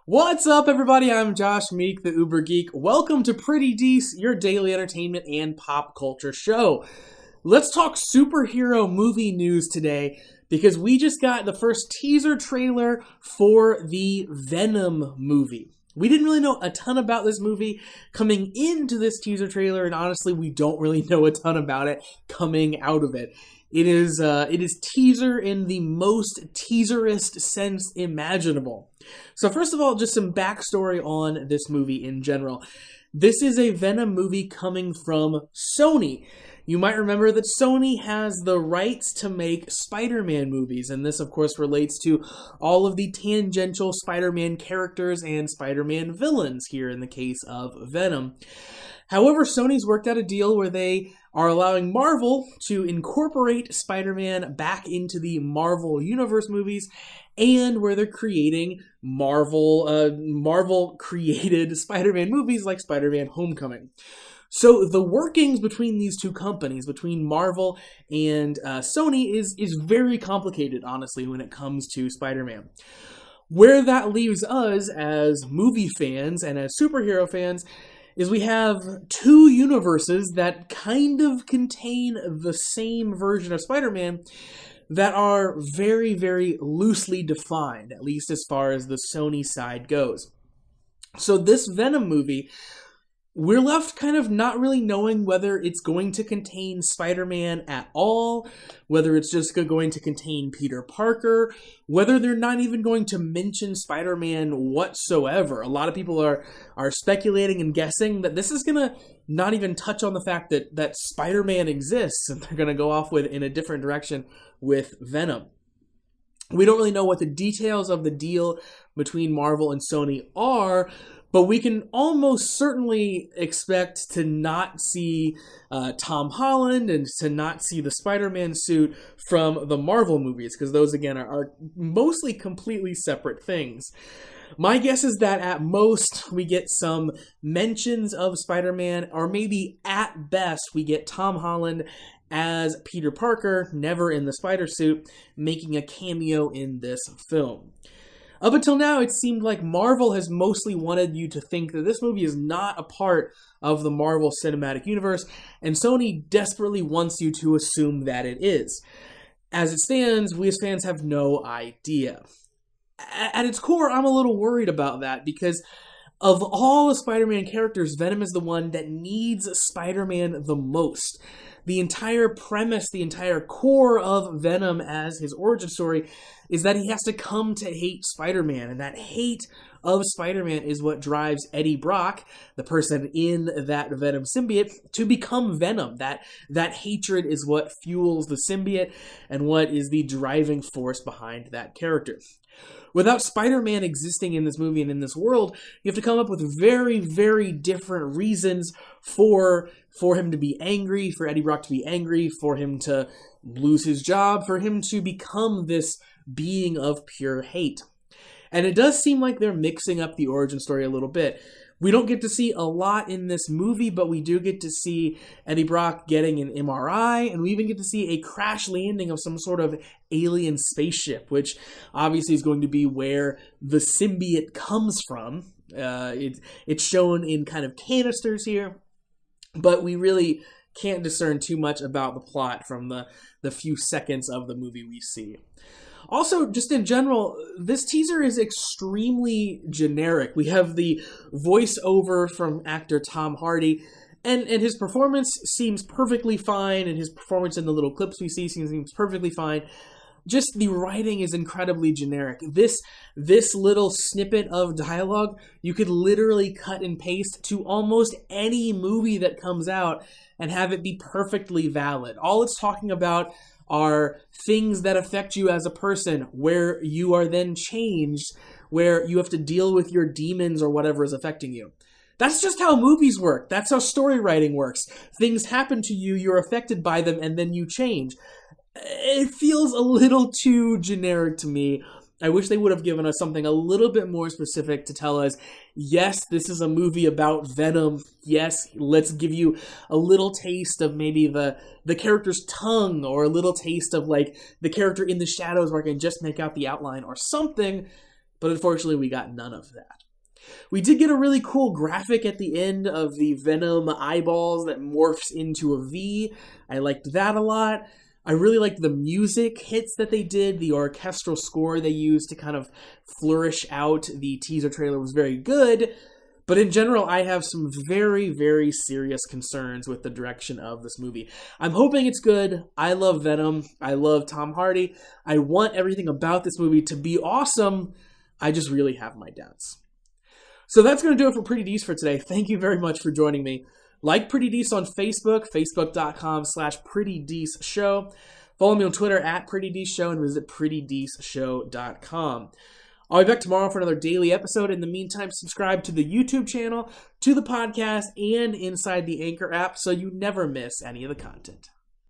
What's up, everybody? I'm Josh Meek, the Uber Geek. Welcome to Pretty Dece, your daily entertainment and pop culture show. Let's talk superhero movie news today because we just got the first teaser trailer for the Venom movie. We didn't really know a ton about this movie coming into this teaser trailer, and honestly, we don't really know a ton about it coming out of it. It is teaser in the most teaserist sense imaginable. So first of all, just some backstory on this movie in general. This is a Venom movie coming from Sony. You might remember that Sony has the rights to make Spider-Man movies, and this, of course, relates to all of the tangential Spider-Man characters and Spider-Man villains here in the case of Venom. However, Sony's worked out a deal where they are allowing Marvel to incorporate Spider-Man back into the Marvel Universe movies, and where they're creating Marvel-created Spider-Man movies like Spider-Man Homecoming. So the workings between these two companies, between Marvel and Sony, is very complicated, honestly, when it comes to Spider-Man. Where that leaves us as movie fans and as superhero fans is we have two universes that kind of contain the same version of Spider-Man that are very, very loosely defined, at least as far as the Sony side goes. So this Venom movie, we're left kind of not really knowing whether it's going to contain Spider-Man at all, whether it's just going to contain Peter Parker, whether they're not even going to mention Spider-Man whatsoever. A lot of people are speculating and guessing that this is going to not even touch on the fact that Spider-Man exists, and they're going to go off in a different direction with Venom. We don't really know what the details of the deal between Marvel and Sony are, but we can almost certainly expect to not see Tom Holland and to not see the Spider-Man suit from the Marvel movies, because those, again, are mostly completely separate things. My guess is that at most we get some mentions of Spider-Man, or maybe at best we get Tom Holland as Peter Parker, never in the spider suit, making a cameo in this film. Up until now, it seemed like Marvel has mostly wanted you to think that this movie is not a part of the Marvel Cinematic Universe, and Sony desperately wants you to assume that it is. As it stands, we as fans have no idea. At its core, I'm a little worried about that, because of all the Spider-Man characters, Venom is the one that needs Spider-Man the most. The entire premise, the entire core of Venom as his origin story is that he has to come to hate Spider-Man, and that hate of Spider-Man is what drives Eddie Brock, the person in that Venom symbiote, to become Venom. That hatred is what fuels the symbiote and what is the driving force behind that character. Without Spider-Man existing in this movie and in this world, you have to come up with very, very different reasons for him to be angry, for Eddie Brock to be angry, for him to lose his job, for him to become this being of pure hate. And it does seem like they're mixing up the origin story a little bit. We don't get to see a lot in this movie, but we do get to see Eddie Brock getting an MRI, and we even get to see a crash landing of some sort of alien spaceship, which obviously is going to be where the symbiote comes from. It's shown in kind of canisters here, but we really can't discern too much about the plot from the few seconds of the movie we see. Also, just in general, this teaser is extremely generic. We have the voiceover from actor Tom Hardy, and his performance seems perfectly fine, and his performance in the little clips we see seems perfectly fine. Just the writing is incredibly generic. This little snippet of dialogue, you could literally cut and paste to almost any movie that comes out and have it be perfectly valid. All it's talking about are things that affect you as a person, where you are then changed, where you have to deal with your demons or whatever is affecting you. That's just how movies work. That's how story writing works. Things happen to you, you're affected by them, and then you change. It feels a little too generic to me. I wish they would have given us something a little bit more specific to tell us, yes, this is a movie about Venom. Yes, let's give you a little taste of maybe the character's tongue, or a little taste of like the character in the shadows where I can just make out the outline or something. But unfortunately, we got none of that. We did get a really cool graphic at the end of the Venom eyeballs that morphs into a V. I liked that a lot. I really liked the music hits that they did. The orchestral score they used to kind of flourish out the teaser trailer was very good. But in general, I have some very, very serious concerns with the direction of this movie. I'm hoping it's good. I love Venom. I love Tom Hardy. I want everything about this movie to be awesome. I just really have my doubts. So that's going to do it for Pretty Dece for today. Thank you very much for joining me. Like Pretty Dece on Facebook, facebook.com/PrettyDeceShow. Follow me on Twitter @PrettyDeceShow and visit PrettyDeceShow.com. I'll be back tomorrow for another daily episode. In the meantime, subscribe to the YouTube channel, to the podcast, and inside the Anchor app so you never miss any of the content.